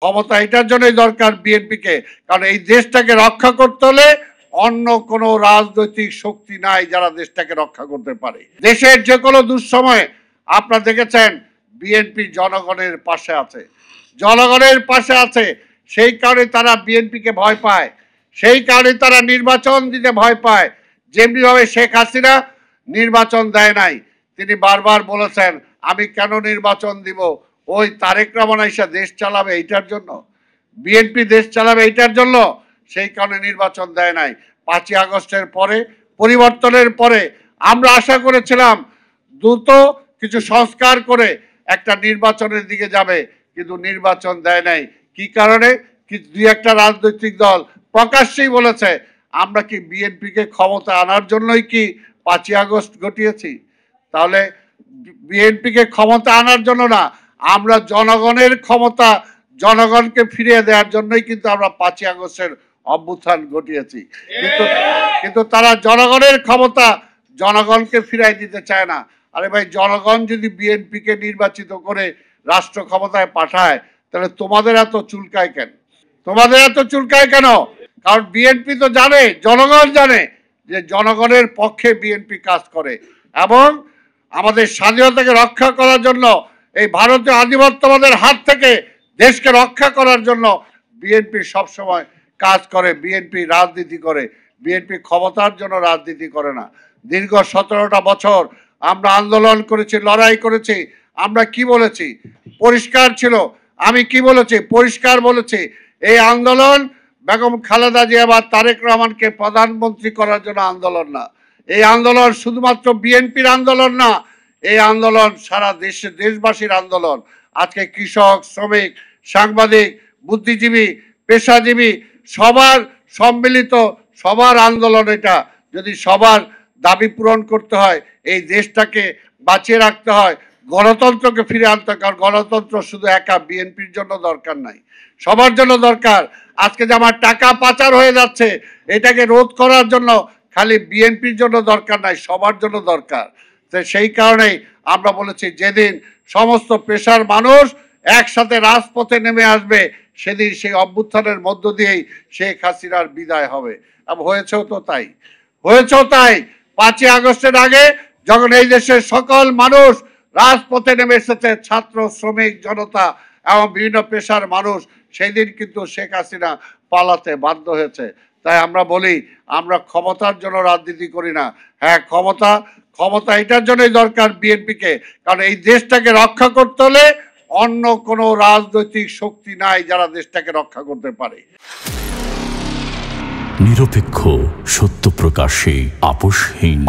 ক্ষমতা এটার জন্যই দরকার বিএনপিকে, কারণ এই দেশটাকে রক্ষা করতে হলে অন্য কোনো রাজনৈতিক শক্তি নাই যারা দেশটাকে রক্ষা করতে পারে। দেশের যে কোনো দুঃসময়ে আপনারা দেখেছেন বিএনপি জনগণের পাশে আছে, জনগণের পাশে আছে। সেই কারণে তারা বিএনপিকে ভয় পায়, সেই কারণে তারা নির্বাচন দিতে ভয় পায়। যেমনিভাবে শেখ হাসিনা নির্বাচন দেয় নাই, তিনি বারবার বলেছেন আমি কেন নির্বাচন দিব, ওই তারেক রহমান এসে দেশ চালাবে এইটার জন্য, বিএনপি দেশ চালাবে এইটার জন্য, সেই কারণে নির্বাচন দেয় নাই। 5ই আগস্টের পরে, পরিবর্তনের পরে আমরা আশা করেছিলাম দ্রুত কিছু সংস্কার করে একটা নির্বাচনের দিকে যাবে, কিন্তু নির্বাচন দেয় নাই। কি কারণে? কি দুই একটা রাজনৈতিক দল প্রকাশ্যেই বলেছে আমরা কি বিএনপিকে ক্ষমতা আনার জন্যই কি 5ই আগস্ট ঘটিয়েছি? তাহলে বিএনপিকে ক্ষমতা আনার জন্য না, আমরা জনগণের ক্ষমতা জনগণকে ফিরিয়ে দেওয়ার জন্যই কিন্তু আমরা 5ই আগস্টের অভ্যুত্থান ঘটিয়েছি। কিন্তু তারা জনগণের ক্ষমতা জনগণকে ফিরাই দিতে চায় না। আরে ভাই, জনগণ যদি বিএনপিকে নির্বাচিত করে রাষ্ট্র ক্ষমতায় পাঠায়, তাহলে তোমাদের এত চুলকায় কেন? তোমাদের এত চুলকায় কেন? কারণ বিএনপি তো জানে, জনগণ জানে যে জনগণের পক্ষে বিএনপি কাজ করে, এবং আমাদের স্বাধীনতাকে রক্ষা করার জন্য, এই ভারতীয় আধিপত্যবাদের হাত থেকে দেশকে রক্ষা করার জন্য বিএনপি সবসময় কাজ করে, বিএনপি রাজনীতি করে। বিএনপি ক্ষমতার জন্য রাজনীতি করে না। দীর্ঘ 17টা বছর আমরা আন্দোলন করেছি, লড়াই করেছি। আমরা কি বলেছি? পরিষ্কার ছিল। আমি কি বলেছি? পরিষ্কার বলেছি, এই আন্দোলন বেগম খালেদা জিয়া বা তারেক রহমানকে প্রধানমন্ত্রী করার জন্য আন্দোলন না। এই আন্দোলন শুধুমাত্র বিএনপির আন্দোলন না, এই আন্দোলন সারা দেশবাসীর আন্দোলন। আজকে কৃষক, শ্রমিক, সাংবাদিক, বুদ্ধিজীবী, পেশাজীবী সবার সম্মিলিত, সবার আন্দোলন এটা। যদি সবার দাবি পূরণ করতে হয়, এই দেশটাকে বাঁচিয়ে রাখতে হয়, গণতন্ত্রকে ফিরে আনতে হয়। কারণ গণতন্ত্র শুধু একা বিএনপির জন্য দরকার নাই, সবার জন্য দরকার। আজকে যে আমার টাকা পাচার হয়ে যাচ্ছে, এটাকে রোধ করার জন্য খালি বিএনপির জন্য দরকার নাই, সবার জন্য দরকার। তো সেই কারণেই আমরা বলেছি যেদিন সমস্ত পেশার মানুষ একসাথে রাজপথে নেমে আসবে, সেদিন সেই অভ্যুত্থানের মধ্য দিয়েই শেখ হাসিনার বিদায় হবে। এবং হয়েছেও তো তাই, হয়েছেও তাই। 5ই আগস্টের আগে যখন এই দেশের সকল মানুষ রাজপথে নেমে এসেছে, ছাত্র, শ্রমিক, জনতা এবং বিভিন্ন পেশার মানুষ, সেই দিন কিন্তু শেখ হাসিনা পালাতে বাধ্য হয়েছে। তাই আমরা বলি, আমরা ক্ষমতার জন্য রাজনীতি করি না। হ্যাঁ, ক্ষমতা এটার জন্যই দরকার বিএনপিকে, কারণ এই দেশটাকে রক্ষা করতে হলে অন্য কোনো রাজনৈতিক শক্তি নাই যারা দেশটাকে রক্ষা করতে পারে। নিরপেক্ষ, সত্য প্রকাশে আপোষহীন।